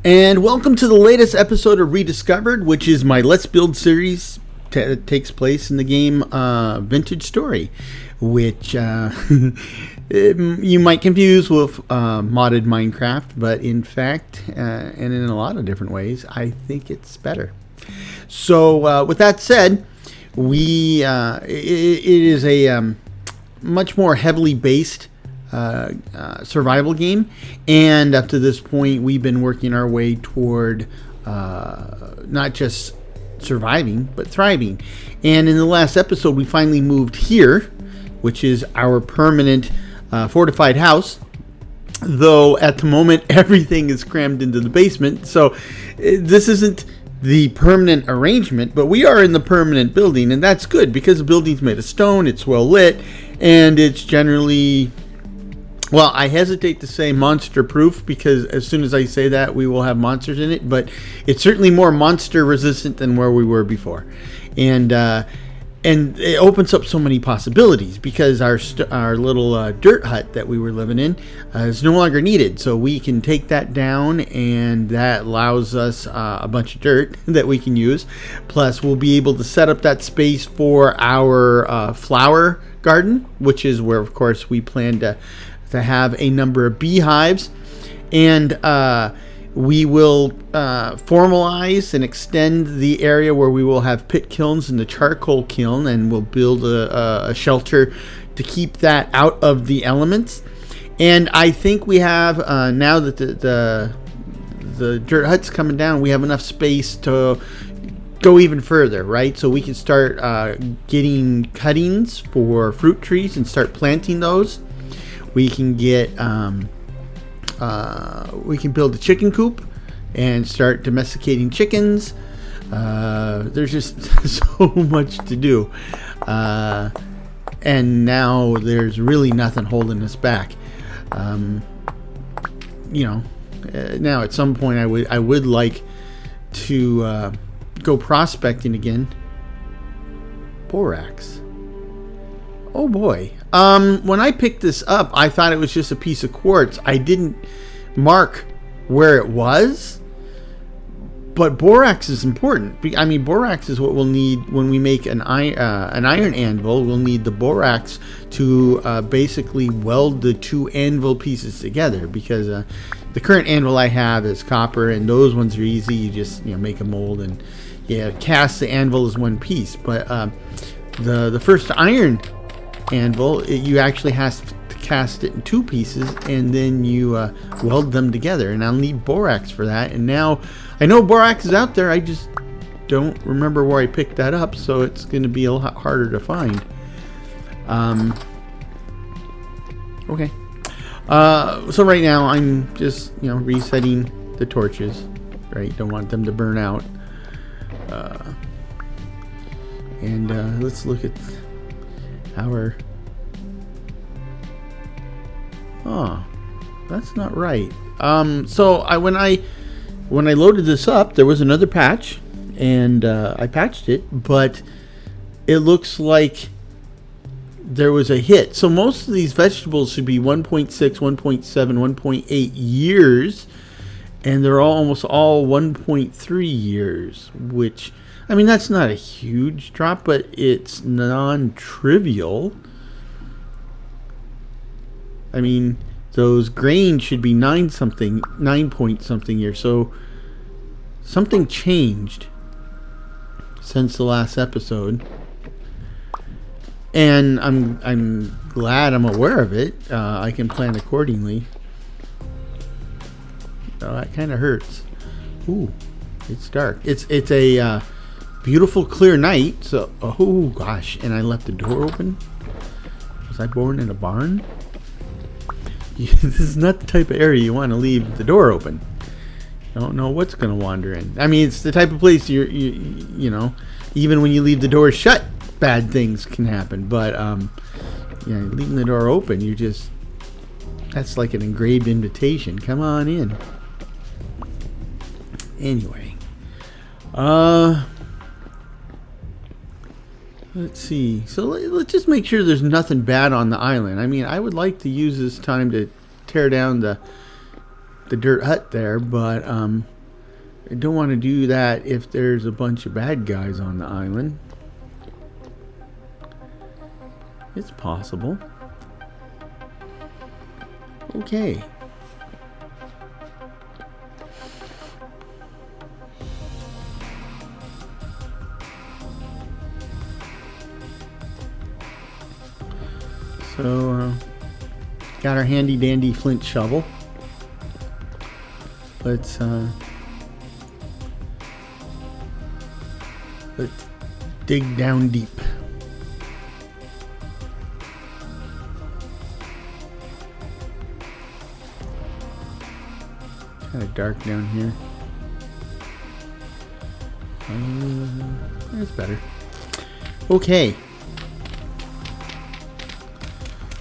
And welcome to the latest episode of Rediscovered, which is my Let's Build series that takes place in the game Vintage Story, which you might confuse with modded Minecraft, but in fact, and in a lot of different ways, I think it's better. So with that said, it is a much more heavily based survival game, and up to this point we've been working our way toward not just surviving but thriving. And in the last episode we finally moved here, which is our permanent fortified house, though at the moment everything is crammed into the basement. So this isn't the permanent arrangement, but we are in the permanent building, and that's good because the building's made of stone, it's well lit, and it's generally, well, I hesitate to say monster proof because as soon as I say that we will have monsters in it, but it's certainly more monster resistant than where we were before. And it opens up so many possibilities because our little dirt hut that we were living in is no longer needed. So we can take that down, and that allows us a bunch of dirt that we can use. Plus, we'll be able to set up that space for our flower garden, which is where, of course, we plan to have a number of beehives. And we will formalize and extend the area where we will have pit kilns and the charcoal kiln, and we'll build a shelter to keep that out of the elements. And I think we have, now that the dirt hut's coming down, we have enough space to go even further, right? So we can start getting cuttings for fruit trees and start planting those. We can get we can build a chicken coop and start domesticating chickens. There's just so much to do, and now there's really nothing holding us back. Now at some point I would like to go prospecting again. Borax. Oh boy. When I picked this up, I thought it was just a piece of quartz. I didn't mark where it was, but borax is important. I mean, borax is what we'll need when we make an iron anvil. We'll need the borax to basically weld the two anvil pieces together, because the current anvil I have is copper, and those ones are easy. You just make a mold and cast the anvil as one piece. But the first iron anvil, you actually have to cast it in two pieces, and then you weld them together, and I'll need borax for that. And now I know borax is out there, I just don't remember where I picked that up, so it's going to be a lot harder to find. Okay, so right now I'm just resetting the torches, right? Don't want them to burn out. And let's look at our, that's not right. So when I loaded this up, there was another patch, and I patched it, but it looks like there was a hit. So most of these vegetables should be 1.6, 1.7, 1.8 years, and they're almost all 1.3 years, which, I mean, that's not a huge drop, but it's non-trivial. I mean, those grains should be 9 point something years. So something changed since the last episode, and I'm glad I'm aware of it. I can plan accordingly. Oh, that kind of hurts. Ooh, it's dark. It's a beautiful clear night. So, oh gosh, and I left the door open. Was I born in a barn? This is not the type of area you want to leave the door open. You don't know what's going to wander in. I mean, it's the type of place you even when you leave the door shut, bad things can happen. But leaving the door open, that's like an engraved invitation. Come on in. Anyway, let's see. So let's just make sure there's nothing bad on the island. I mean, I would like to use this time to tear down the dirt hut there, but I don't want to do that if there's a bunch of bad guys on the island. It's possible. Okay. So, got our handy dandy flint shovel. Let's dig down deep. Kind of dark down here. That's better. Okay.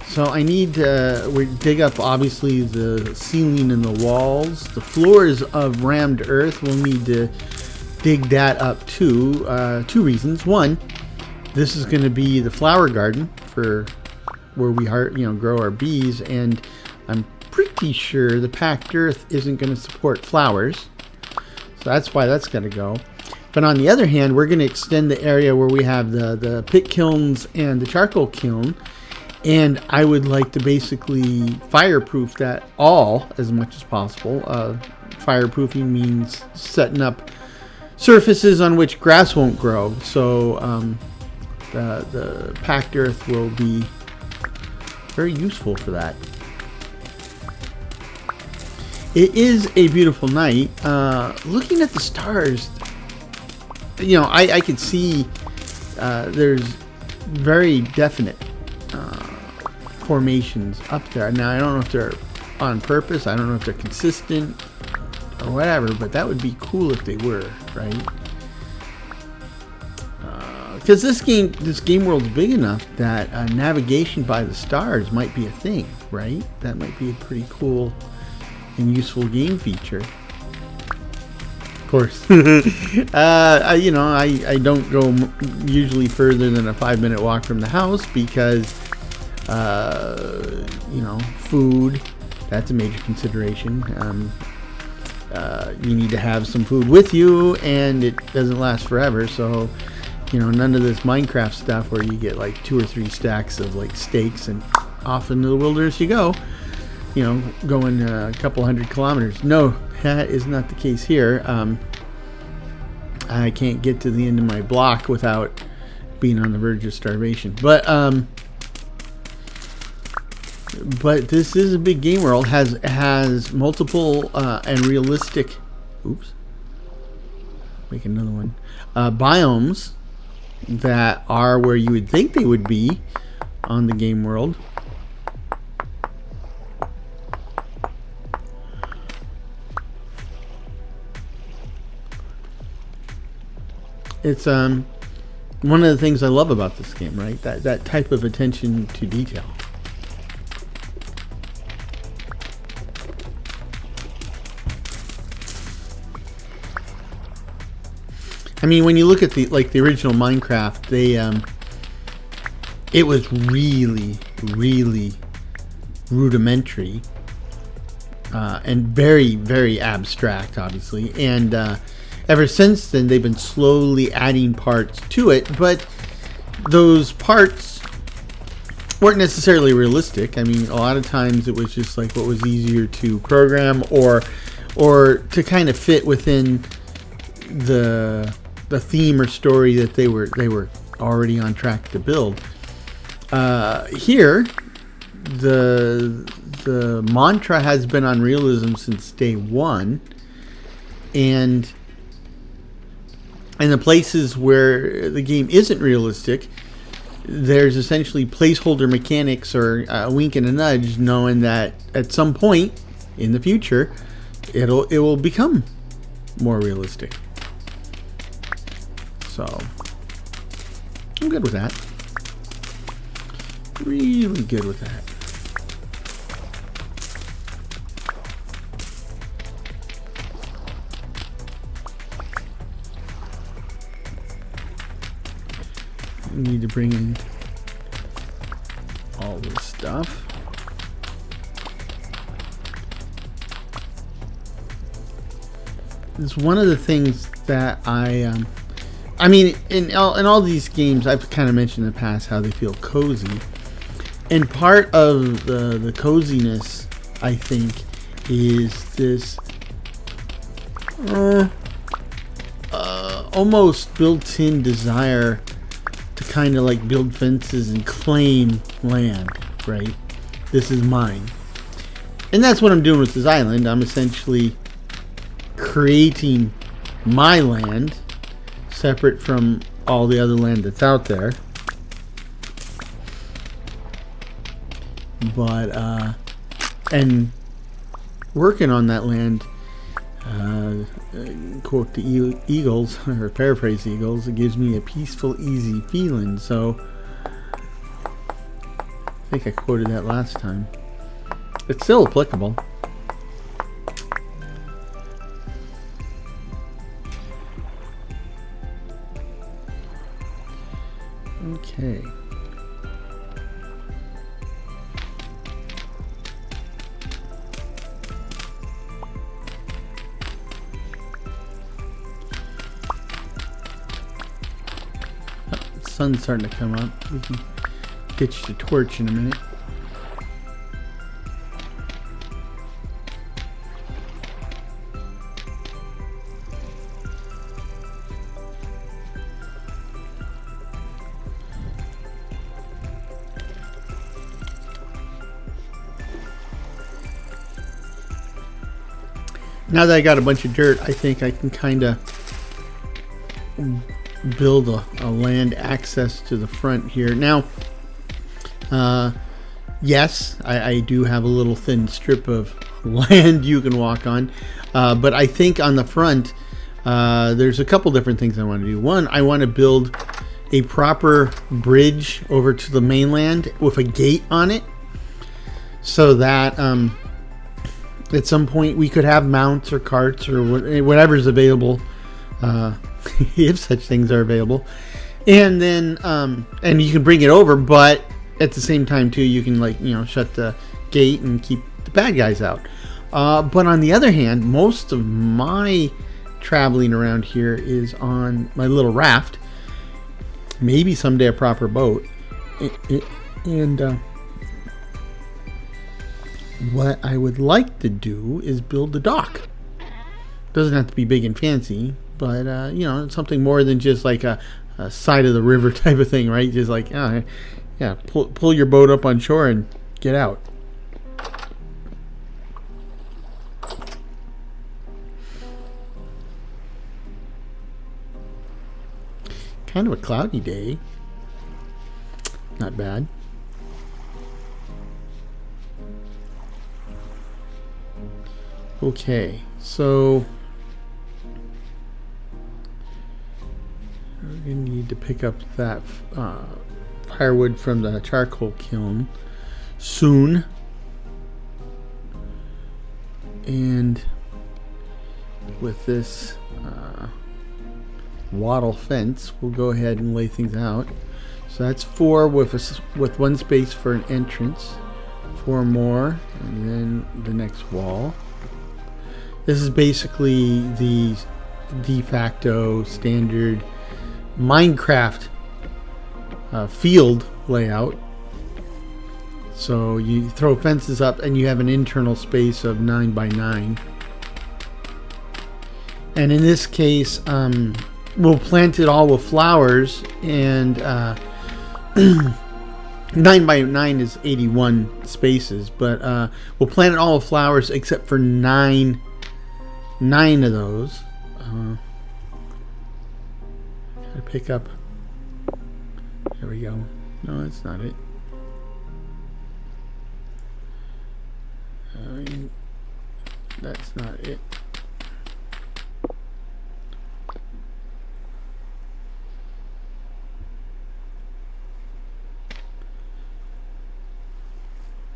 So I need to we dig up obviously the ceiling and the walls. The floors of rammed earth. We'll need to dig that up too. Two reasons. One, this is going to be the flower garden for where we grow our bees, and I'm pretty sure the packed earth isn't going to support flowers, so that's why that's going to go. But on the other hand, we're going to extend the area where we have the pit kilns and the charcoal kiln. And I would like to basically fireproof that all as much as possible. Fireproofing means setting up surfaces on which grass won't grow. So the packed earth will be very useful for that. It is a beautiful night. Looking at the stars, I could see there's very definite formations up there. Now I don't know if they're on purpose, I don't know if they're consistent or whatever, but that would be cool if they were, right? Because this game world's big enough that navigation by the stars might be a thing, right? That might be a pretty cool and useful game feature. Of course. I don't go usually further than a 5-minute walk from the house because food, that's a major consideration. You need to have some food with you, and it doesn't last forever, so none of this Minecraft stuff where you get like 2 or 3 stacks of like steaks and off into the wilderness you go, going a couple 100 kilometers. No, that is not the case here. I can't get to the end of my block without being on the verge of starvation. But this is a big game world. Has multiple and realistic. Oops. Make another one. Biomes that are where you would think they would be on the game world. It's one of the things I love about this game, right? That type of attention to detail. I mean, when you look at the original Minecraft, it was really, really rudimentary and very, very abstract, obviously. And ever since then, they've been slowly adding parts to it, but those parts weren't necessarily realistic. I mean, a lot of times it was just like what was easier to program or to kind of fit within the theme or story that they were already on track to build. Here, the mantra has been on realism since day one, and in the places where the game isn't realistic, there's essentially placeholder mechanics or a wink and a nudge, knowing that at some point in the future, it will become more realistic. So I'm good with that. Really good with that. We need to bring in all this stuff. it's one of the things that I mean, in all these games, I've kind of mentioned in the past how they feel cozy. And part of the coziness, I think, is this almost built-in desire to kind of like build fences and claim land, right? This is mine. And that's what I'm doing with this island. I'm essentially creating my land separate from all the other land that's out there. But and working on that land, quote the Eagles, or paraphrase the Eagles, it gives me a peaceful, easy feeling. So I think I quoted that last time. It's still applicable. Okay. The sun's starting to come up. We can ditch the torch in a minute. Now that I got a bunch of dirt, I think I can kind of build a land access to the front here. Now, yes, I do have a little thin strip of land you can walk on, but I think on the front, there's a couple different things I want to do. One, I want to build a proper bridge over to the mainland with a gate on it, so that at some point we could have mounts or carts or whatever's available, if such things are available, and then and you can bring it over, but at the same time too you can, like, shut the gate and keep the bad guys out. But on the other hand, most of my traveling around here is on my little raft, maybe someday a proper boat, and what I would like to do is build a dock. Doesn't have to be big and fancy, but it's something more than just like a side of the river type of thing, right? Just like, yeah, pull your boat up on shore and get out. Kind of a cloudy day. Not bad. Okay, so we're going to need to pick up that firewood from the charcoal kiln soon. And with this wattle fence, we'll go ahead and lay things out. So that's 4 with 1 space for an entrance. 4 more, and then the next wall. This is basically the de facto standard Minecraft field layout. So you throw fences up and you have an internal space of 9 by 9. And in this case, we'll plant it all with flowers, and 9 by 9 is 81 spaces, but we'll plant it all with flowers except for 9 of those. Gotta pick up. There we go. No, that's not it. That's not it.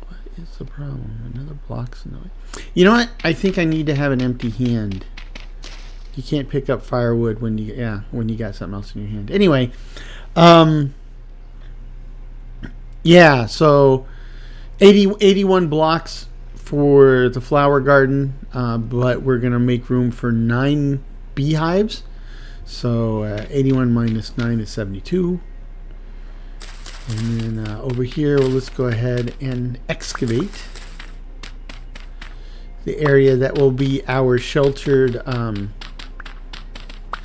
What is the problem? Another block's in the way. You know what? I think I need to have an empty hand. You can't pick up firewood when you got something else in your hand. Anyway, yeah, so 81 blocks for the flower garden, but we're going to make room for 9 beehives. So 81 minus 9 is 72. And then over here, well, let's go ahead and excavate the area that will be our sheltered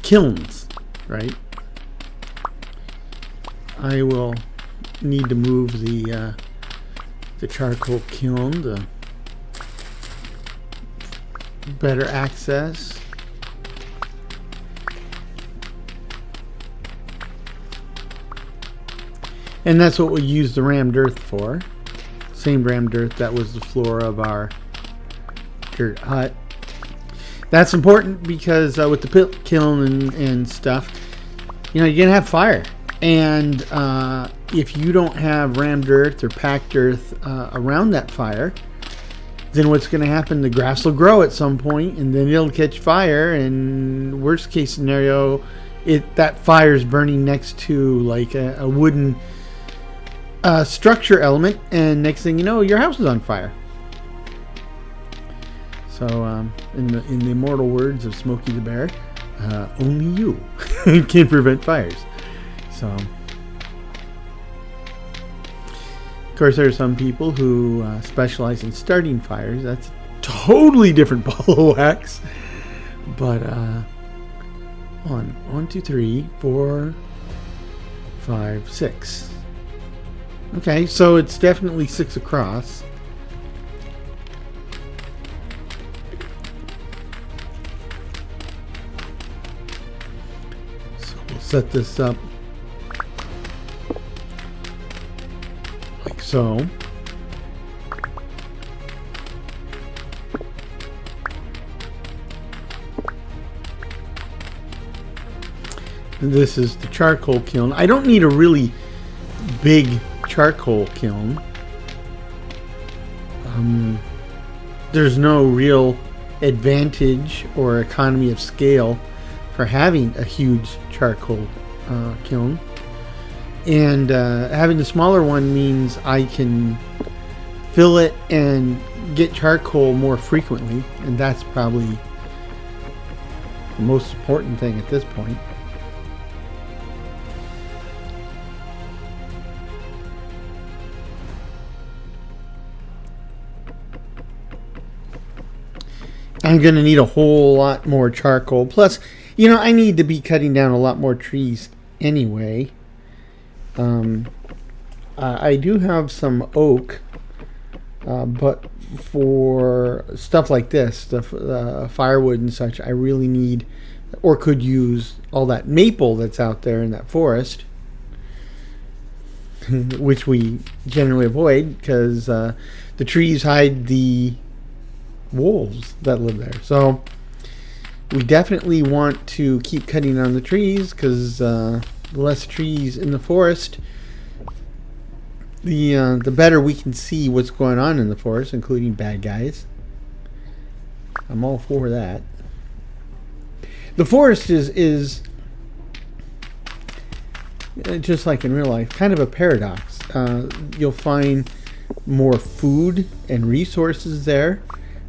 kilns, right? I will need to move the charcoal kiln to better access. And that's what we use the rammed earth for. Same rammed earth that was the floor of our dirt hut. That's important because with the pit kiln and stuff, you know, you're going to have fire. And if you don't have rammed earth or packed earth around that fire, then what's going to happen? The grass will grow at some point, and then it'll catch fire. And worst case scenario, that fire is burning next to like a wooden structure element, and next thing you know, your house is on fire. So, in the immortal words of Smokey the Bear, only you can prevent fires. So, of course, there are some people who specialize in starting fires. That's a totally different ball of wax. But 1, 2, 3, 4, 5, 6. Okay, so it's definitely 6 across. So we'll set this up like so. And this is the charcoal kiln. I don't need a really big charcoal kiln. There's no real advantage or economy of scale for having a huge charcoal kiln, and having the smaller one means I can fill it and get charcoal more frequently, and that's probably the most important thing at this point. I'm going to need a whole lot more charcoal. Plus, you know, I need to be cutting down a lot more trees anyway. I do have some oak, but for stuff like this, the firewood and such, I really need or could use all that maple that's out there in that forest, which we generally avoid because the trees hide the wolves that live there. So we definitely want to keep cutting down the trees because the less trees in the forest, the better we can see what's going on in the forest, including bad guys. I'm all for that. The forest is just like in real life, kind of a paradox. You'll find more food and resources there,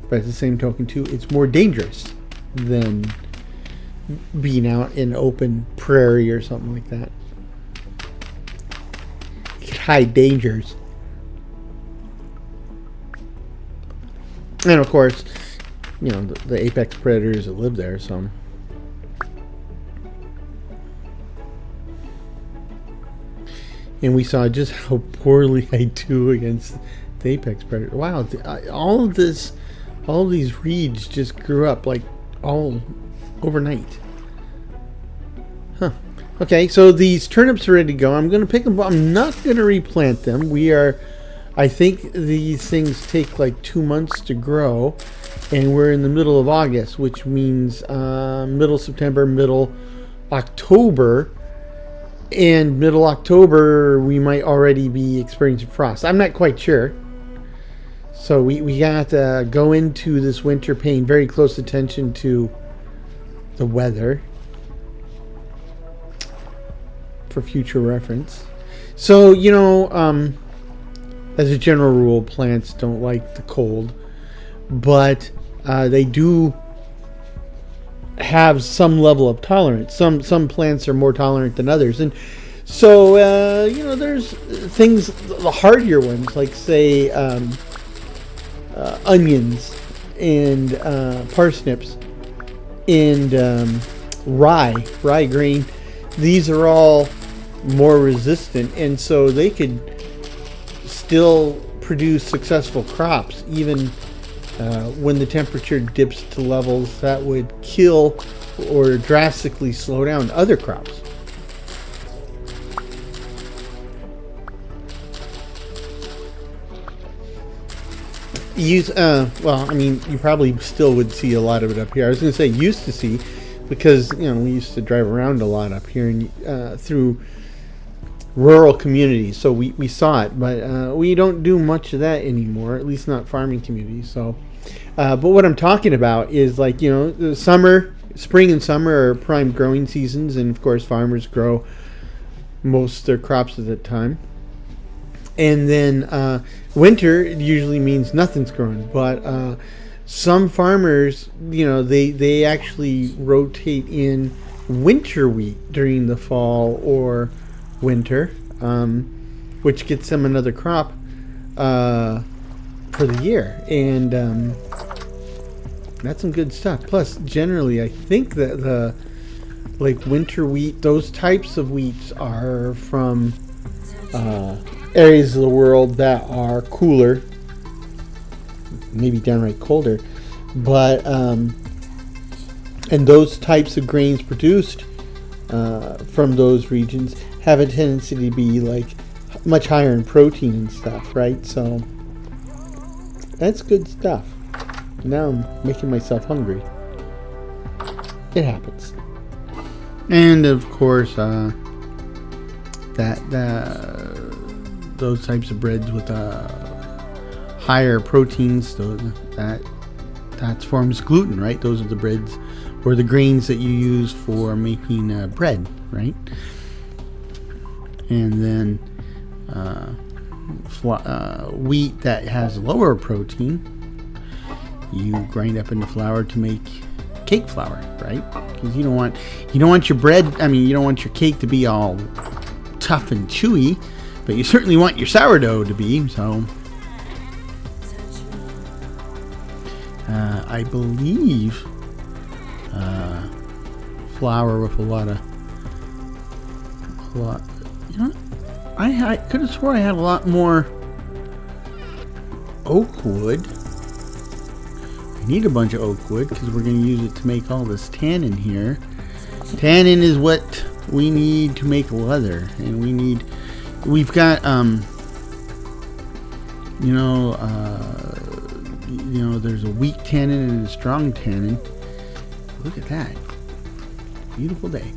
but at the same token, too, it's more dangerous than being out in open prairie or something like that. You can hide dangers. And, of course, you know, the apex predators that live there, so... And we saw just how poorly I do against the apex predator. Wow, all of these reeds just grew up like all overnight. Huh. Okay, so these turnips are ready to go. I'm going to pick them. I'm not going to replant them. I think these things take like 2 months to grow, and we're in the middle of August, which means middle September, middle October, and middle October we might already be experiencing frost. I'm not quite sure. So we got to go into this winter paying very close attention to the weather for future reference. So, you know, as a general rule, plants don't like the cold. but they do have some level of tolerance. Some plants are more tolerant than others, and so there's things, the hardier ones, like say onions and parsnips and rye grain. These are all more resistant, and so they could still produce successful crops even when the temperature dips to levels that would kill or drastically slow down other crops. You probably still would see a lot of it up here. I was going to say used to see, because we used to drive around a lot up here and through rural communities, so we saw it, but we don't do much of that anymore, at least not farming communities. So but what I'm talking about is the spring and summer are prime growing seasons, and of course farmers grow most of their crops at that time. And then winter usually means nothing's growing, but some farmers, they actually rotate in winter wheat during the fall or winter, which gets them another crop for the year, and that's some good stuff. Plus, generally, I think that the winter wheat, those types of wheats are from areas of the world that are cooler, maybe downright colder, but and those types of grains produced from those regions have a tendency to be much higher in protein and stuff, right? So that's good stuff. Now I'm making myself hungry. It happens. And of course, those types of breads with higher proteins, that forms gluten, right? Those are the breads or the grains that you use for making bread, right? And then wheat that has lower protein, you grind up into flour to make cake flour, right? Because you don't want your bread. You don't want your cake to be all tough and chewy, but you certainly want your sourdough to be. So I believe flour with a lot. I could have swore I had a lot more oak wood. I need a bunch of oak wood because we're going to use it to make all this tannin here. Tannin is what we need to make leather, and we've got there's a weak tannin and a strong tannin. Look at that, beautiful day.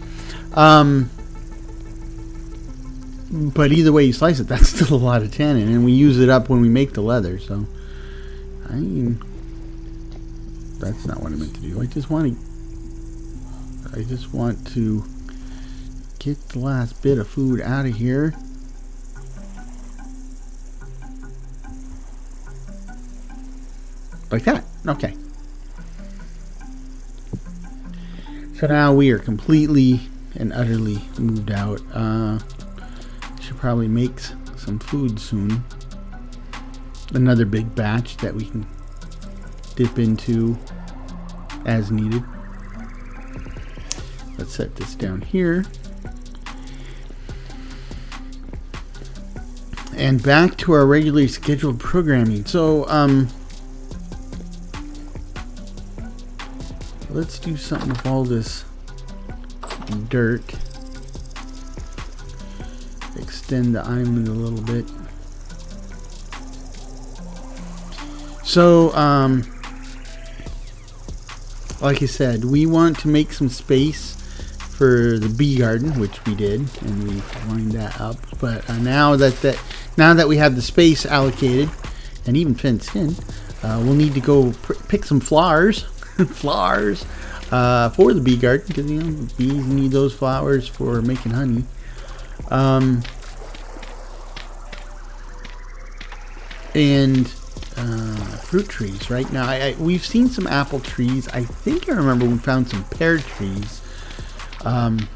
But either way you slice it, that's still a lot of tannin, and we use it up when we make the leather. So that's not what I meant to do. I just want to get the last bit of food out of here. Like that. Okay. So now we are completely and utterly moved out. Should probably make some food soon. Another big batch that we can dip into as needed. Let's set this down here. And back to our regularly scheduled programming. So, let's do something with all this dirt. Extend the island a little bit. So, like I said, we want to make some space for the bee garden, which we did, and we lined that up. But now that we have the space allocated and even fenced in, we'll need to go pick some flowers, for the bee garden, because bees need those flowers for making honey. And fruit trees. Right now, we've seen some apple trees. I think I remember we found some pear trees. And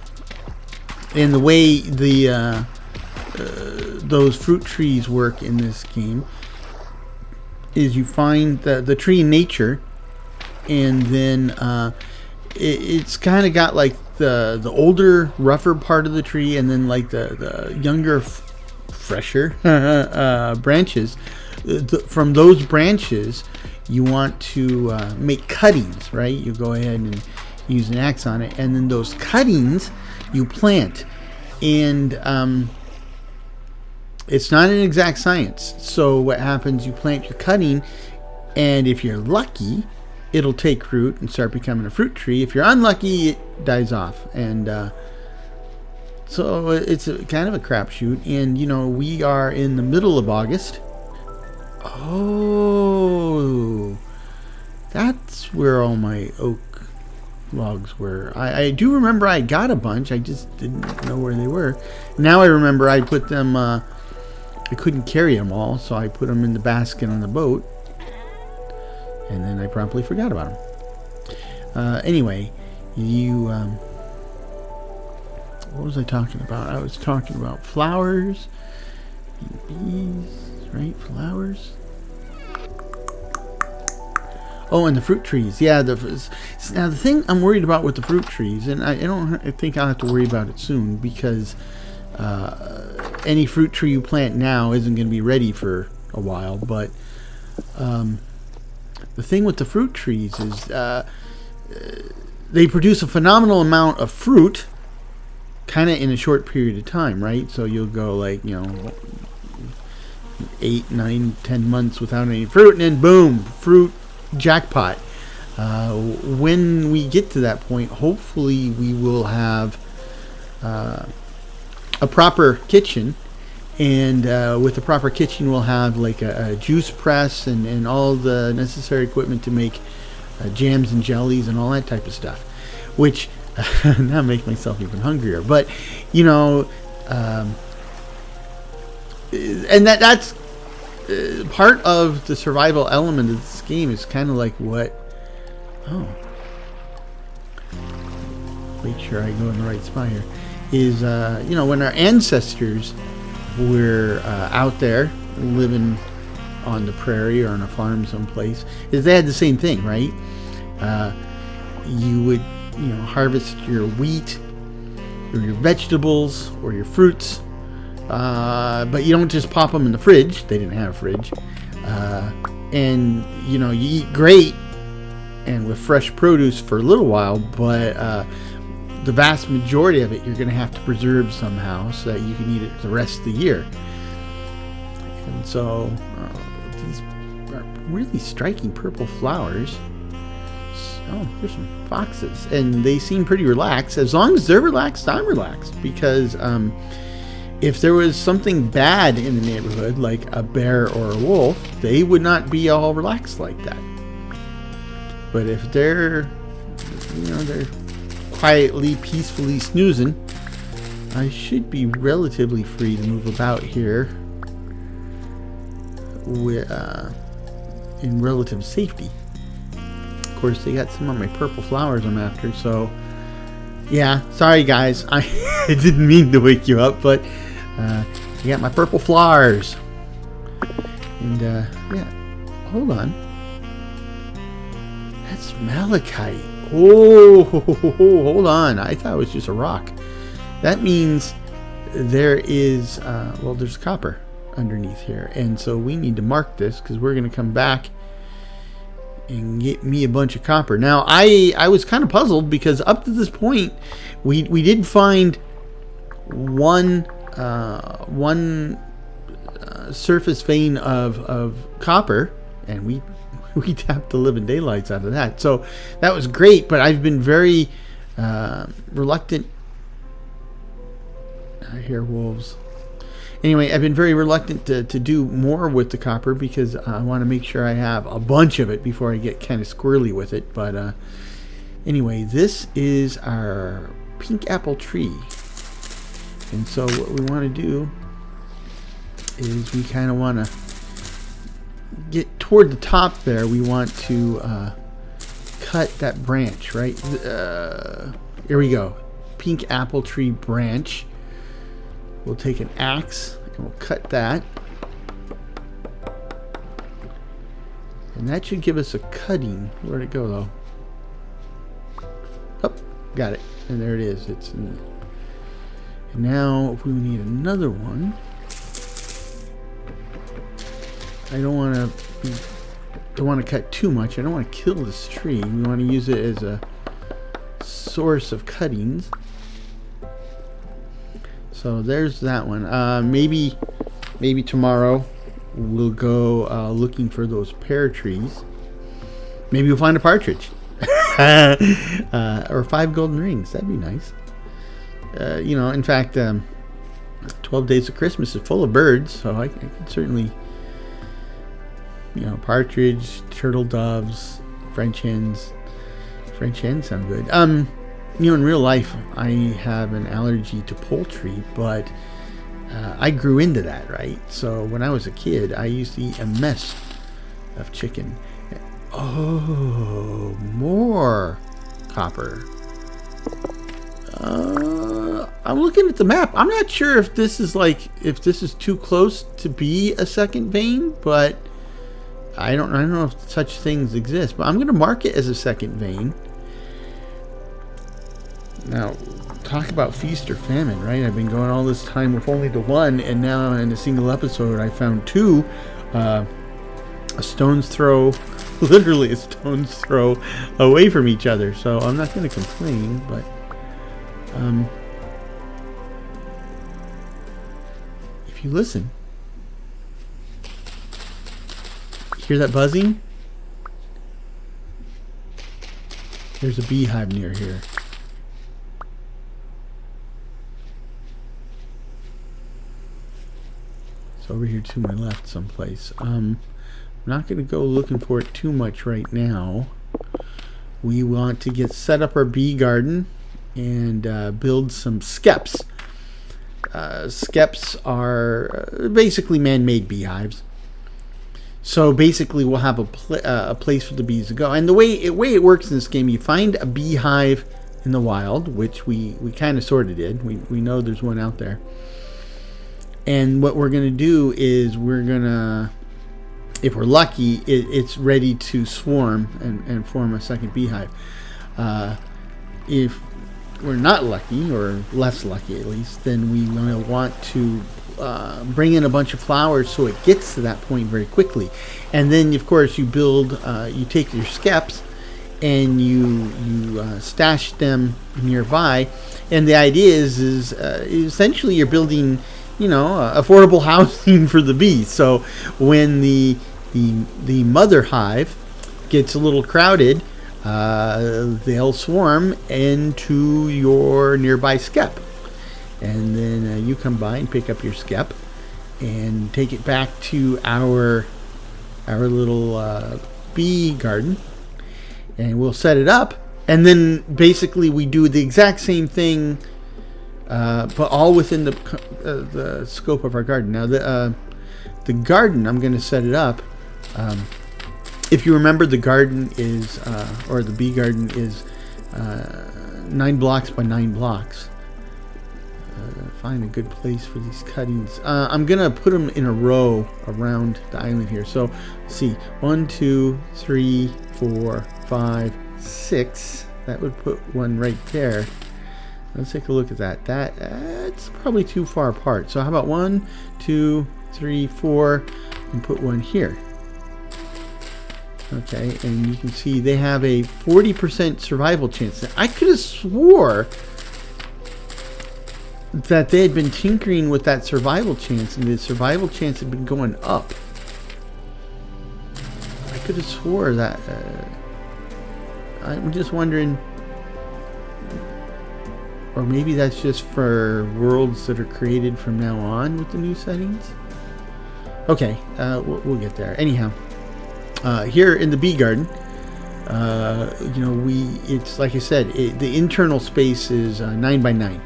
the way those fruit trees work in this game is you find the tree in nature, and then it's kind of got like the older, rougher part of the tree, and then like the younger, fresher branches. From those branches, you want to make cuttings, right? You go ahead and use an axe on it, and then those cuttings you plant. And it's not an exact science. So what happens, you plant your cutting, and if you're lucky, it'll take root and start becoming a fruit tree. If you're unlucky, it dies off. And so it's kind of a crapshoot. And, you know, we are in the middle of August. Oh, that's where all my oak logs were. I do remember I got a bunch. I just didn't know where they were. Now I remember I put them, I couldn't carry them all, so I put them in the basket on the boat. And then I promptly forgot about them. Anyway, what was I talking about? I was talking about flowers and bees, right? Flowers. Oh, and the fruit trees. Yeah, now the thing I'm worried about with the fruit trees, and I think I'll have to worry about it soon, because any fruit tree you plant now isn't going to be ready for a while. But the thing with the fruit trees is they produce a phenomenal amount of fruit kind of in a short period of time, right? So you'll go like, 8, 9, 10 months without any fruit, and then boom, fruit jackpot. When we get to that point, hopefully we will have a proper kitchen, and with the proper kitchen we'll have like a juice press and all the necessary equipment to make jams and jellies and all that type of stuff, which now make myself even hungrier. But and that's part of the survival element of this game. Is kind of like what make sure I go in the right spot here, is when our ancestors were out there living on the prairie or on a farm someplace, is they had the same thing, right? You would harvest your wheat or your vegetables or your fruits, but you don't just pop them in the fridge. They didn't have a fridge. And you eat great and with fresh produce for a little while, but the vast majority of it you're going to have to preserve somehow so that you can eat it the rest of the year. And so these are really striking purple flowers. Oh, there's some foxes, and they seem pretty relaxed. As long as they're relaxed, I'm relaxed, because if there was something bad in the neighborhood, like a bear or a wolf, they would not be all relaxed like that. But if they're quietly, peacefully snoozing, I should be relatively free to move about here with, in relative safety. Of course, they got some of my purple flowers I'm after, so yeah, sorry guys, I didn't mean to wake you up, but you got my purple flowers. And yeah, hold on, that's malachite. Oh, hold on, I thought it was just a rock. That means there is there's copper underneath here, and so we need to mark this, because we're going to come back and get me a bunch of copper. Now I was kind of puzzled, because up to this point we did find one surface vein of copper, and we tapped the living daylights out of that, so that was great. But I've been very reluctant. I hear wolves. Anyway, I've been very reluctant to do more with the copper, because I want to make sure I have a bunch of it before I get kind of squirrely with it. But anyway, this is our pink apple tree. And so what we want to do is we kind of want to get toward the top there, we want to cut that branch, right? Here we go. Pink apple tree branch. We'll take an axe and we'll cut that. And that should give us a cutting. Where'd it go, though? Oh, got it. And there it is. It's in. And now, if we need another one, I don't want to cut too much. I don't want to kill this tree. We want to use it as a source of cuttings. So there's that one. Maybe tomorrow we'll go looking for those pear trees. Maybe we'll find a partridge. Or 5 golden rings. That'd be nice. In fact, 12 Days of Christmas is full of birds, so I could certainly, partridge, turtle doves, French hens. French hens sound good. In real life, I have an allergy to poultry, but I grew into that, right? So when I was a kid, I used to eat a mess of chicken. Oh, more copper. I'm looking at the map. I'm not sure if this is too close to be a second vein, but I don't know if such things exist. But I'm going to mark it as a second vein. Now, talk about feast or famine, right? I've been going all this time with only the one, and now in a single episode, I found 2. A stone's throw, literally a stone's throw away from each other. So I'm not going to complain, but if you listen, hear that buzzing? There's a beehive near here. It's over here to my left someplace. I'm not going to go looking for it too much right now. We want to get set up our bee garden and build some skeps. Skeps are basically man-made beehives. So basically we'll have a place for the bees to go. And the way it works in this game, you find a beehive in the wild, which we kind of sort of did. We know there's one out there. And what we're going to do is we're going to, if we're lucky, it's ready to swarm and form a second beehive. If we're not lucky, or less lucky at least, then we will want to bring in a bunch of flowers so it gets to that point very quickly. And then, of course, you take your skeps and you stash them nearby. And the idea is essentially you're building, affordable housing for the bees. So when the mother hive gets a little crowded, they'll swarm into your nearby skep. And then you come by and pick up your skep and take it back to our little bee garden, and we'll set it up. And then basically we do the exact same thing, but all within the scope of our garden. Now the garden, I'm going to set it up. If you remember, the garden is, or the bee garden is 9 blocks by 9 blocks. Find a good place for these cuttings. I'm going to put them in a row around the island here. So let's see, 1, 2, 3, 4, 5, 6. That would put one right there. Let's take a look at that. That's probably too far apart. So how about 1, 2, 3, 4, and put one here. Okay, and you can see they have a 40% survival chance. Now, I could have swore that they had been tinkering with that survival chance, and the survival chance had been going up. I could have swore that. I'm just wondering, or maybe that's just for worlds that are created from now on with the new settings. Okay, we'll get there. Anyhow, here in the bee garden, it's like I said, the internal space is 9 by 9.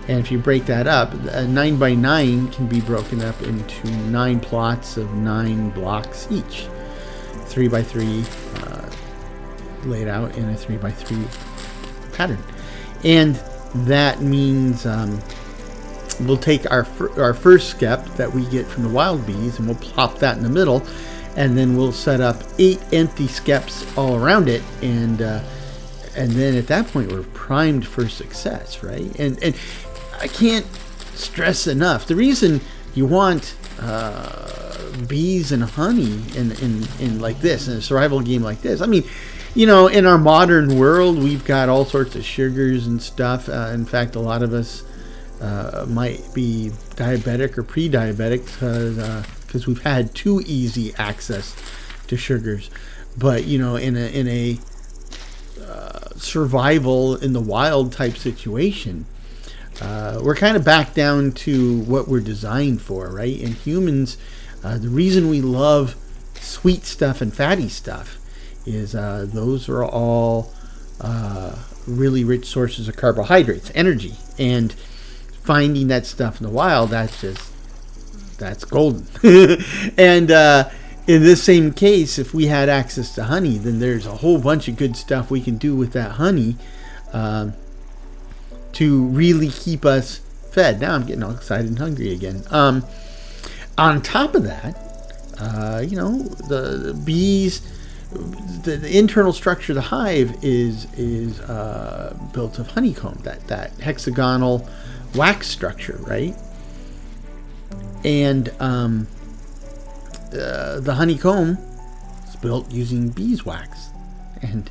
And if you break that up, a 9 by 9 can be broken up into 9 plots of 9 blocks each. 3 by 3 laid out in a 3 by 3 pattern. And that means we'll take our first skep that we get from the wild bees, and we'll plop that in the middle, and then we'll set up 8 empty skeps all around it, and then at that point we're primed for success, right? And I can't stress enough, the reason you want bees and honey in like this, in a survival game like this. I mean, you know, in our modern world, we've got all sorts of sugars and stuff. In fact, a lot of us might be diabetic or pre-diabetic because we've had too easy access to sugars. But you know, in a survival in the wild type situation, we're kind of back down to what we're designed for, right? And humans, the reason we love sweet stuff and fatty stuff is those are all really rich sources of carbohydrates, energy, and finding that stuff in the wild, that's golden. And in this same case, if we had access to honey, then there's a whole bunch of good stuff we can do with that honey to really keep us fed. Now I'm getting all excited and hungry again. On top of that, you know, the bees, the internal structure of the hive is built of honeycomb, that hexagonal wax structure, right? And the honeycomb is built using beeswax. And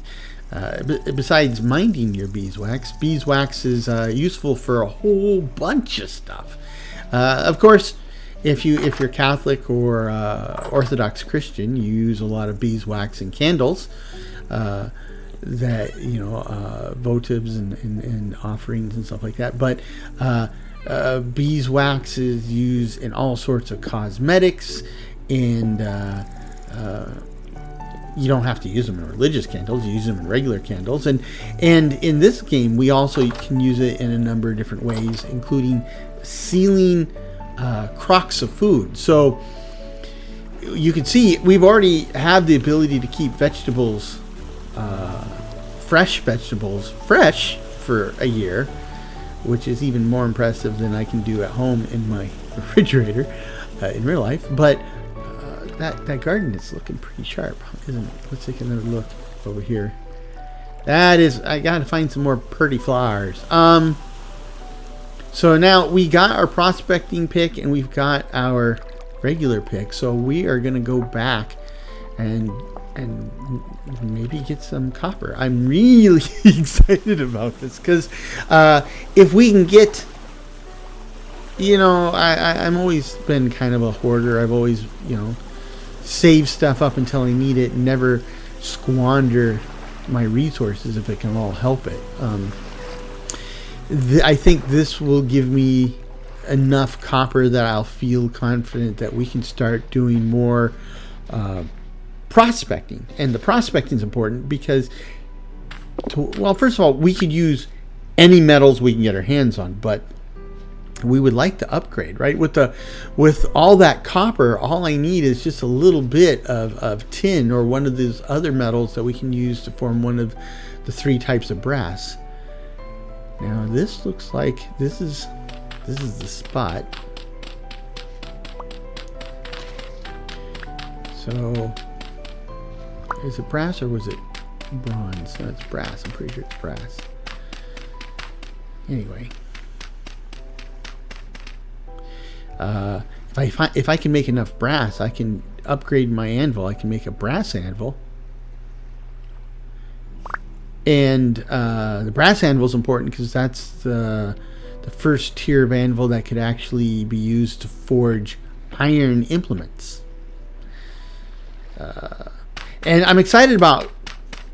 besides minding your beeswax is useful for a whole bunch of stuff. Of course, if you're Catholic or Orthodox Christian, you use a lot of beeswax in candles, that, you know, votives and offerings and stuff like that. But beeswax is used in all sorts of cosmetics, and you don't have to use them in religious candles. You use them in regular candles, and in this game we also can use it in a number of different ways, including sealing crocks of food. So you can see we've already have the ability to keep vegetables, fresh vegetables, fresh for a year, which is even more impressive than I can do at home in my refrigerator in real life. But that garden is looking pretty sharp, isn't it? Let's take another look over here. That is, I gotta find some more pretty flowers. So now we got our prospecting pick and we've got our regular pick. So we are gonna go back and maybe get some copper. I'm really excited about this because if we can get, you know, I'm always been kind of a hoarder. I've always, you know, saved stuff up until I need it and never squander my resources if it can all help it. I think this will give me enough copper that I'll feel confident that we can start doing more prospecting. And the prospecting is important because, well, first of all, we could use any metals we can get our hands on, but we would like to upgrade, right? With all that copper, all I need is just a little bit of tin or one of those other metals that we can use to form one of the 3 types of brass. Now this looks like this is the spot. So is it brass or was it bronze? No, it's brass. I'm pretty sure it's brass. Anyway, if I can make enough brass, I can upgrade my anvil. I can make a brass anvil. And the brass anvil is important because that's the first tier of anvil that could actually be used to forge iron implements. And I'm excited about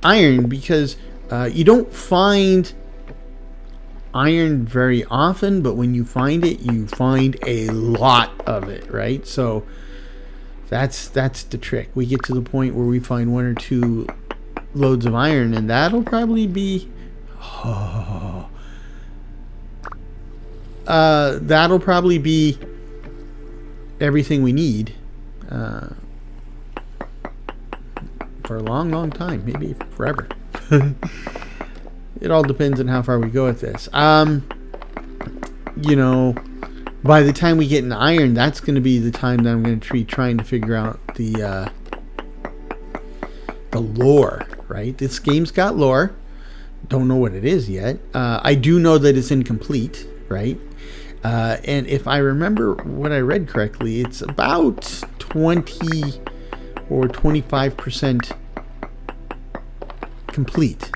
iron because you don't find iron very often, but when you find it, you find a lot of it, right? So that's the trick. We get to the point where we find 1 or 2 loads of iron, and that'll probably be that'll probably be everything we need for a long, long time, maybe forever. It all depends on how far we go with this. You know, by the time we get an iron, that's going to be the time that I'm going to be trying to figure out the lore, right? This game's got lore. Don't know what it is yet. I do know that it's incomplete, right? And if I remember what I read correctly, it's about 20 or 25% complete.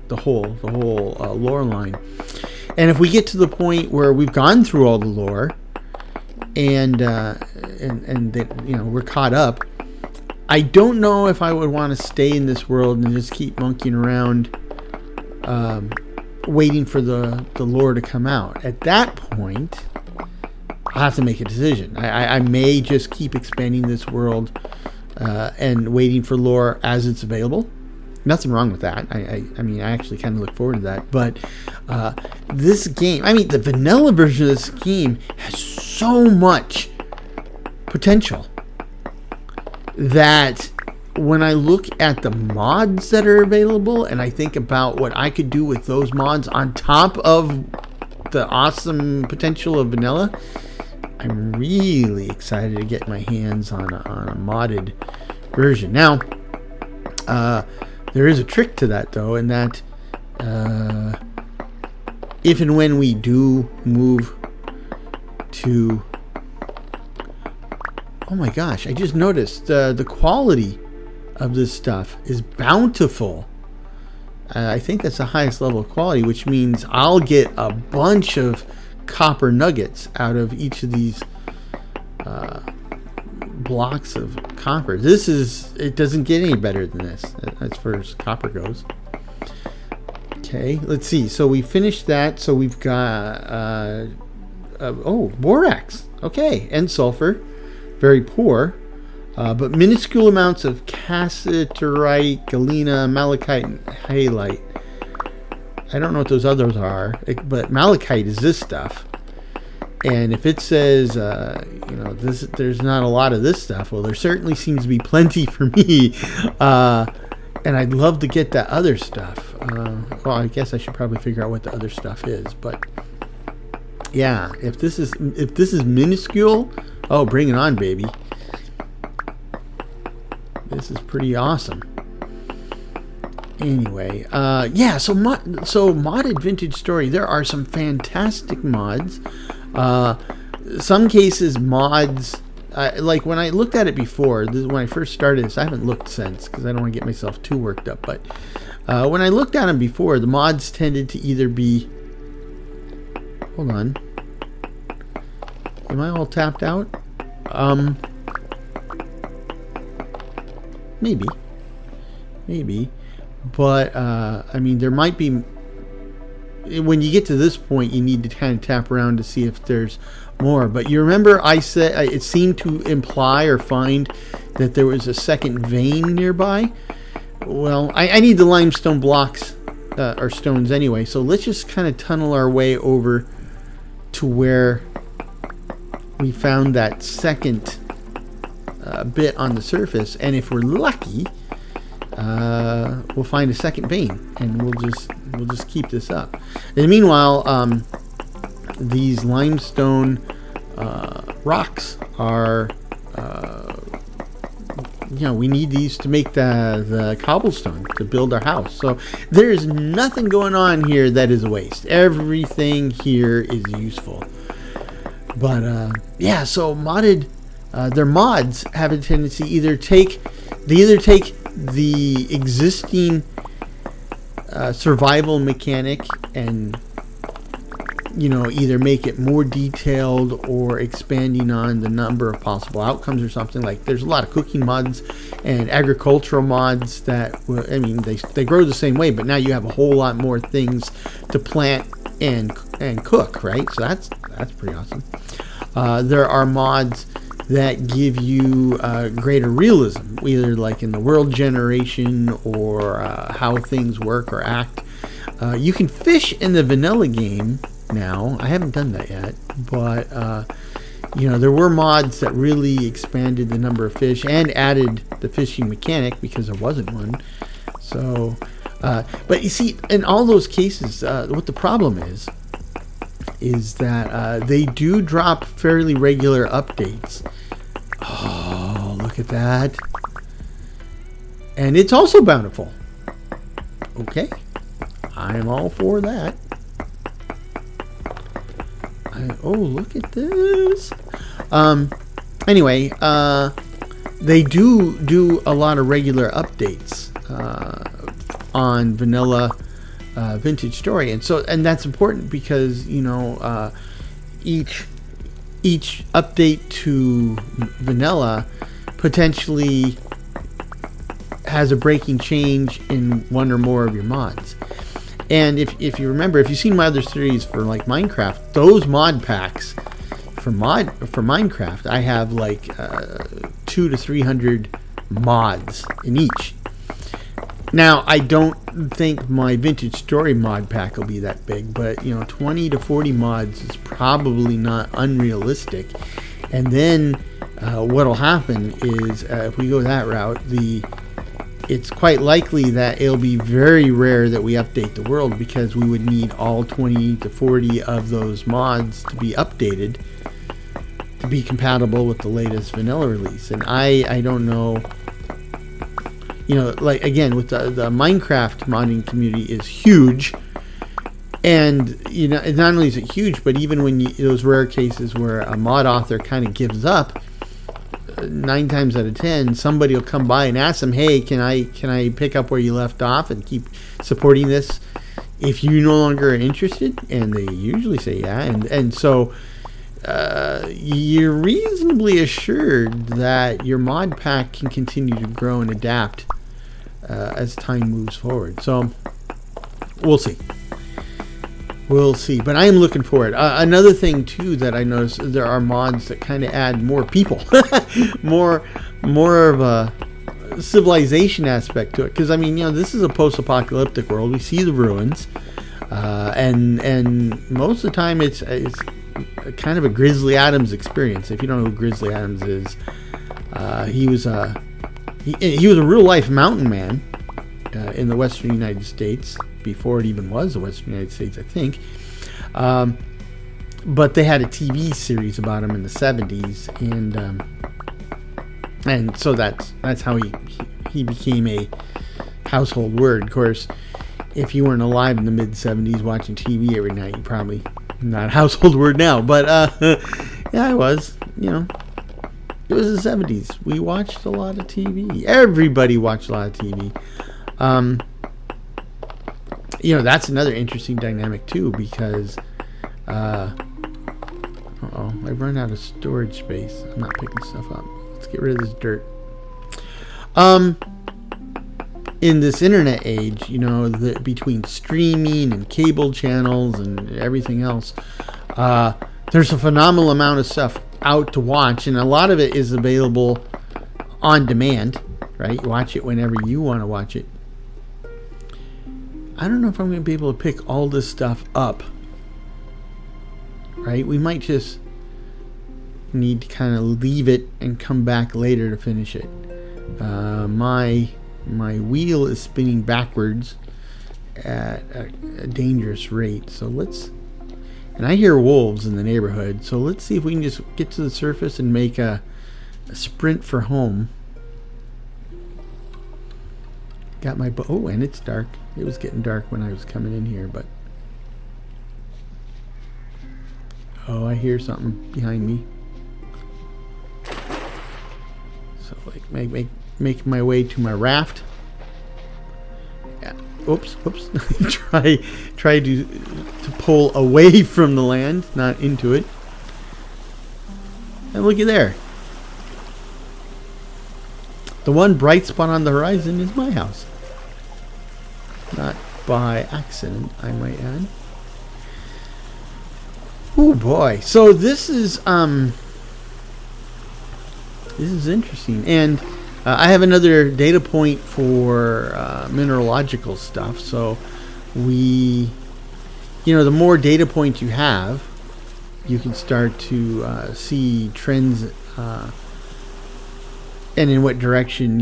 The whole lore line. And if we get to the point where we've gone through all the lore and that, you know, we're caught up, I don't know if I would want to stay in this world and just keep monkeying around waiting for the lore to come out. At that point, I'll have to make a decision. I may just keep expanding this world and waiting for lore as it's available. Nothing wrong with that. I mean, I actually kind of look forward to that. But this game, I mean, the vanilla version of this game has so much potential that when I look at the mods that are available and I think about what I could do with those mods on top of the awesome potential of vanilla, I'm really excited to get my hands on a modded version. Now, there is a trick to that, though, in that if and when we do move to... Oh my gosh, I just noticed the quality of this stuff is bountiful. I think that's the highest level of quality, which means I'll get a bunch of copper nuggets out of each of these blocks of copper. It doesn't get any better than this as far as copper goes. Okay, let's see. So we finished that. So we've got borax. Okay, and sulfur. Very poor, but minuscule amounts of cassiterite, galena, malachite, and halite. I don't know what those others are, but malachite is this stuff. And if it says, there's not a lot of this stuff, well, there certainly seems to be plenty for me. And I'd love to get that other stuff. Well, I guess I should probably figure out what the other stuff is. But yeah, if this is minuscule, oh, bring it on, baby. This is pretty awesome. Anyway, so modded Vintage Story. There are some fantastic mods. Some cases mods, like when I looked at it before, this is when I first started this. I haven't looked since because I don't want to get myself too worked up. But when I looked at them before, the mods tended to either be... Hold on. Am I all tapped out? Maybe. But, I mean, there might be... When you get to this point, you need to kind of tap around to see if there's more. But you remember I said it seemed to imply or find that there was a second vein nearby? Well, I need the limestone blocks, or stones anyway. So let's just kind of tunnel our way over to where we found that second bit on the surface. And if we're lucky... we'll find a second vein, and we'll just keep this up. And meanwhile, these limestone rocks are, we need these to make the cobblestone to build our house. So there's nothing going on here that is a waste. Everything here is useful. But so modded, their mods have a tendency either take the existing survival mechanic and either make it more detailed or expanding on the number of possible outcomes or something. Like there's a lot of cooking mods and agricultural mods that they grow the same way, but now you have a whole lot more things to plant and cook, right? So that's pretty awesome. There are mods that give you greater realism, either like in the world generation or how things work or act. You can fish in the vanilla game now. I haven't done that yet, but there were mods that really expanded the number of fish and added the fishing mechanic because there wasn't one. So, but you see, in all those cases, what the problem is that they do drop fairly regular updates. Oh, look at that. And it's also bountiful. Okay. I'm all for that. Oh, look at this. Anyway, they do a lot of regular updates on vanilla Vintage Story, and that's important because each update to vanilla potentially has a breaking change in one or more of your mods. And if you remember, if you've seen my other series for like Minecraft, those mod packs for Minecraft, I have like 200 to 300 mods in each. Now, I don't think my Vintage Story mod pack will be that big, but 20 to 40 mods is probably not unrealistic. And then what'll happen is if we go that route, it's quite likely that it'll be very rare that we update the world, because we would need all 20 to 40 of those mods to be updated to be compatible with the latest vanilla release. And I don't know, like, again, with the Minecraft modding community is huge, and not only is it huge, but even when those rare cases where a mod author kind of gives up, 9 times out of 10 somebody will come by and ask them, hey, can I pick up where you left off and keep supporting this if you no longer are interested? And they usually say yeah, and so you're reasonably assured that your mod pack can continue to grow and adapt as time moves forward. So we'll see. But I am looking forward. Another thing too that I noticed, there are mods that kind of add more people, more of a civilization aspect to it. Because this is a post-apocalyptic world. We see the ruins, and most of the time it's kind of a Grizzly Adams experience. If you don't know who Grizzly Adams is, he was a real life mountain man in the Western United States. Before it even was the Western United States, I think. But they had a TV series about him in the 70s, and so that's how he became a household word. Of course, if you weren't alive in the mid 70s watching TV every night, you probably not a household word now. But yeah, I was. It was the 70s. We watched a lot of TV. Everybody watched a lot of TV. That's another interesting dynamic too, because I've run out of storage space. I'm not picking stuff up. Let's get rid of this dirt. In this internet age, between streaming and cable channels and everything else, there's a phenomenal amount of stuff out to watch, and a lot of it is available on demand, right? You watch it whenever you want to watch it. I don't know if I'm going to be able to pick all this stuff up, right? We might just need to kind of leave it and come back later to finish it. My wheel is spinning backwards at a dangerous rate, so and I hear wolves in the neighborhood, so let's see if we can just get to the surface and make a sprint for home. Got my and it's dark. It was getting dark when I was coming in here, but I hear something behind me. So make my way to my raft. Yeah. Oops. try to pull away from the land, not into it. And looky there. The one bright spot on the horizon is my house. Not by accident, I might add. Oh boy! So this is interesting, and I have another data point for mineralogical stuff. So we, the more data points you have, you can start to see trends and in what direction,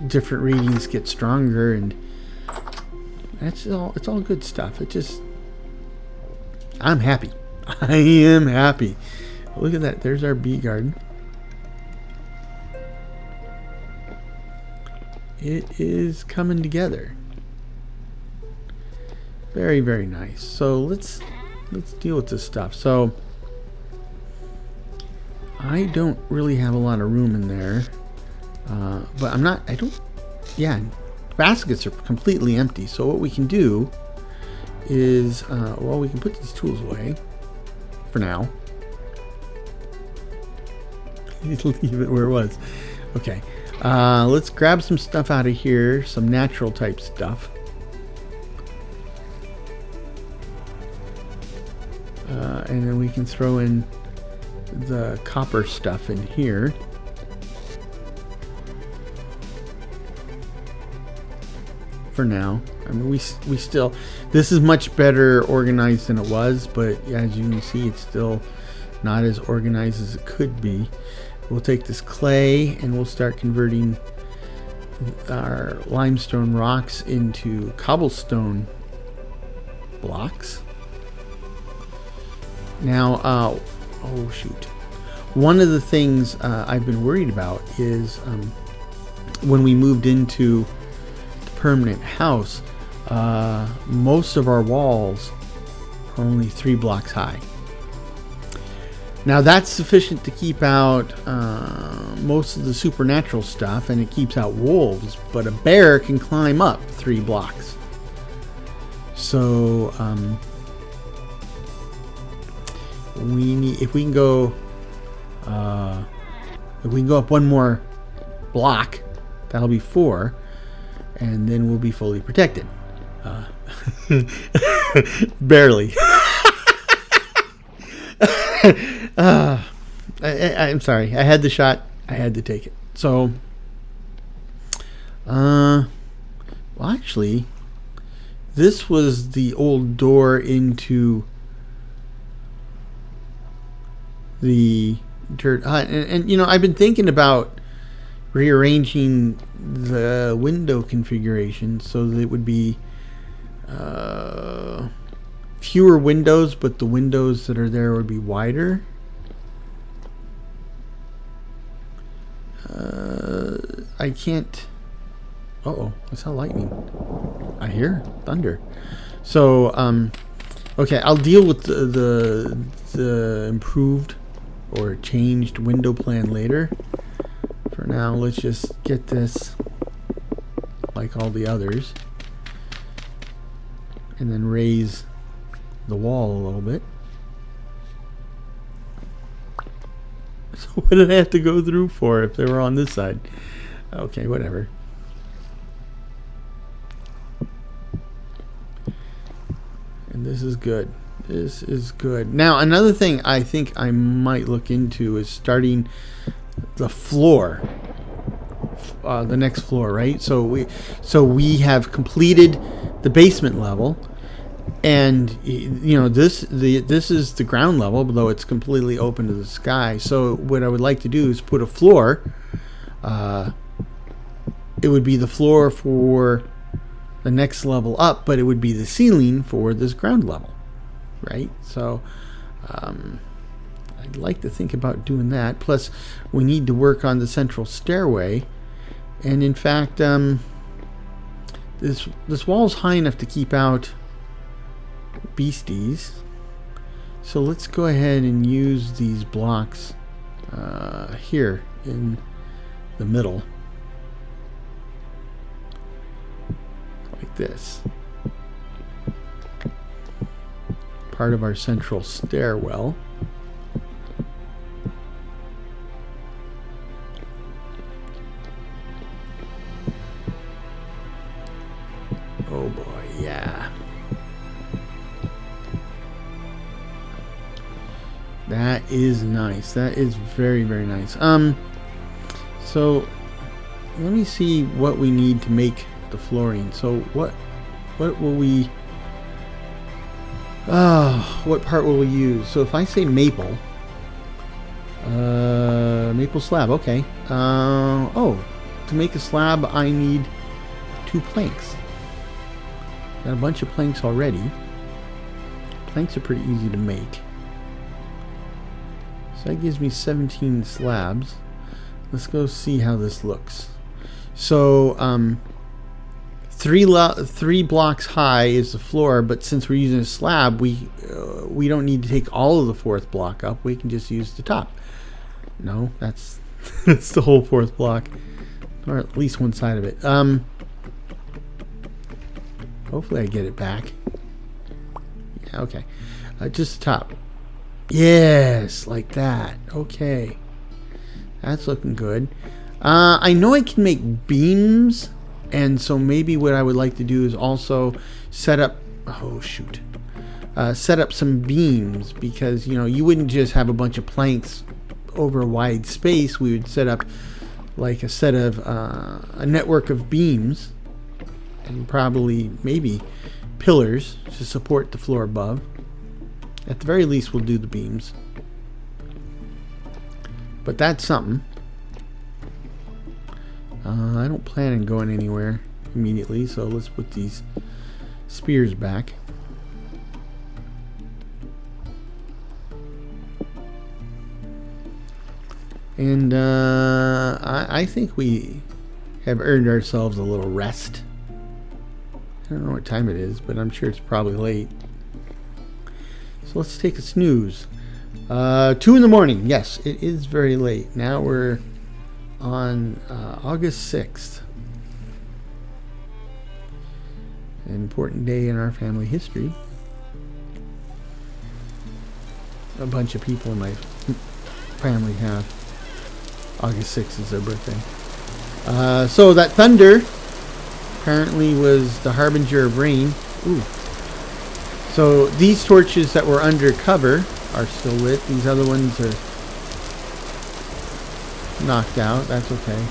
different readings get stronger, and it's all good stuff. I'm happy. I am happy. Look at that. There's our bee garden. It is coming together. Very, very nice. So let's deal with this stuff. So I don't really have a lot of room in there, but baskets are completely empty. So what we can do is, we can put these tools away for now. Leave it where it was. Okay. Let's grab some stuff out of here, some natural type stuff. And then we can throw in the copper stuff in here. For now. I mean, we still, this is much better organized than it was, but as you can see, it's still not as organized as it could be. We'll take this clay and we'll start converting our limestone rocks into cobblestone blocks. Now, oh shoot. One of the things I've been worried about is when we moved into the permanent house, most of our walls are only 3 blocks high. Now that's sufficient to keep out most of the supernatural stuff, and it keeps out wolves, but a bear can climb up 3 blocks. So if we can go up one more block, that'll be 4, and then we'll be fully protected. Barely. I'm sorry. I had the shot. I had to take it. So, actually, this was the old door into the dirt hut, and I've been thinking about rearranging the window configuration so that it would be fewer windows, but the windows that are there would be wider. I can't. I saw lightning. I hear thunder. So, okay, I'll deal with the improved or changed window plan later. For now, let's just get this like all the others, and then raise the wall a little bit. So what did I have to go through for if they were on this side? Okay, whatever. And this is good. This is good. Now, another thing I think I might look into is starting the floor. The next floor, right? So we have completed the basement level. And this is the ground level, although it's completely open to the sky. So what I would like to do is put a floor. It would be the floor for the next level up, but it would be the ceiling for this ground level, right? So I'd like to think about doing that. Plus, we need to work on the central stairway. And in fact, this wall is high enough to keep out beasties, so let's go ahead and use these blocks here in the middle, like this, part of our central stairwell. Oh boy, yeah. That is nice. That is very, very nice. So let me see what we need to make the flooring. So what will we What part will we use? So if I say maple, maple slab, okay. Oh, to make a slab I need 2 planks. Got a bunch of planks already. Planks are pretty easy to make. So that gives me 17 slabs. Let's go see how this looks. So, 3 blocks high is the floor, but since we're using a slab, we don't need to take all of the 4th block up. We can just use the top. No, that's that's the whole 4th block, or at least one side of it. Hopefully I get it back. Yeah, okay. Just the top. Yes, like that. Okay, that's looking good. I know I can make beams. And so maybe what I would like to do is also set up, set up some beams, because, you know, you wouldn't just have a bunch of planks over a wide space. We would set up like a set of, a network of beams, and probably maybe pillars to support the floor above. At the very least, we'll do the beams. But that's something. I don't plan on going anywhere immediately, so let's put these spears back. And I think we have earned ourselves a little rest. I don't know what time it is, but I'm sure it's probably late. So let's take a snooze. 2 in the morning. Yes, it is very late. Now we're on August 6th. An important day in our family history. A bunch of people in my family have August 6th is their birthday. So that thunder apparently was the harbinger of rain. Ooh. So these torches that were under cover are still lit. These other ones are knocked out. That's okay.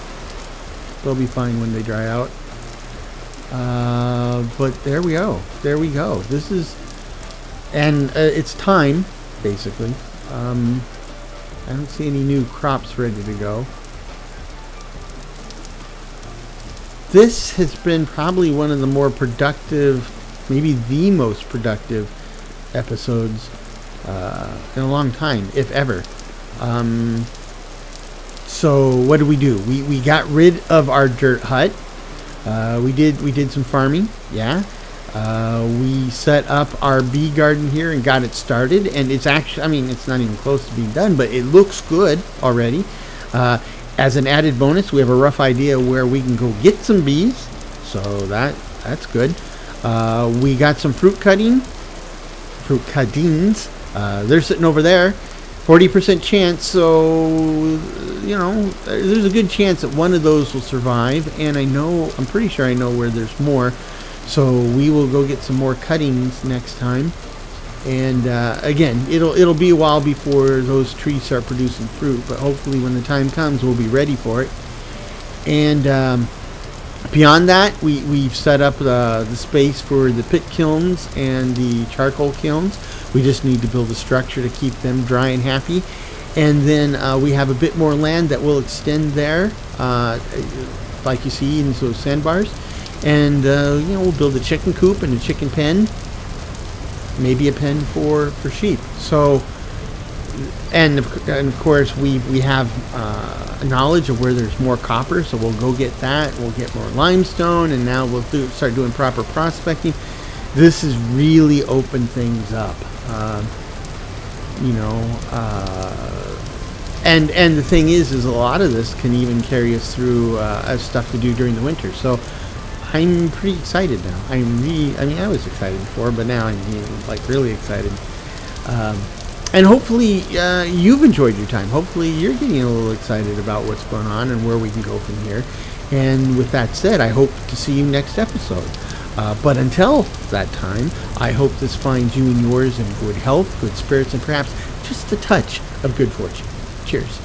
They'll be fine when they dry out. But there we go. There we go. This is, and it's time, basically. I don't see any new crops ready to go. This has been probably one of the more productive, maybe the most productive episodes in a long time, if ever. So what do? We got rid of our dirt hut. We did some farming. Yeah. We set up our bee garden here and got it started, and it's actually, I mean, it's not even close to being done, but it looks good already. As an added bonus, we have a rough idea where we can go get some bees, so that's good. We got some fruit cuttings. They're sitting over there. 40% chance, so, you know, there's a good chance that one of those will survive, and I'm pretty sure I know where there's more, so we will go get some more cuttings next time. And again, it'll be a while before those trees start producing fruit, but hopefully when the time comes, we'll be ready for it. And beyond that, we've set up the space for the pit kilns and the charcoal kilns. We just need to build a structure to keep them dry and happy. And then we have a bit more land that will extend there, like you see in those sandbars. And you know, we'll build a chicken coop and a chicken pen. Maybe a pen for sheep. So, and of course we have knowledge of where there's more copper, so we'll go get that. We'll get more limestone, and now we'll start doing proper prospecting. This has really opened things up, you know. And the thing is a lot of this can even carry us through as stuff to do during the winter. So I'm pretty excited now. I mean, I was excited before, but now I'm like really excited. And hopefully you've enjoyed your time. Hopefully you're getting a little excited about what's going on and where we can go from here. And with that said, I hope to see you next episode. But until that time, I hope this finds you and yours in good health, good spirits, and perhaps just a touch of good fortune. Cheers.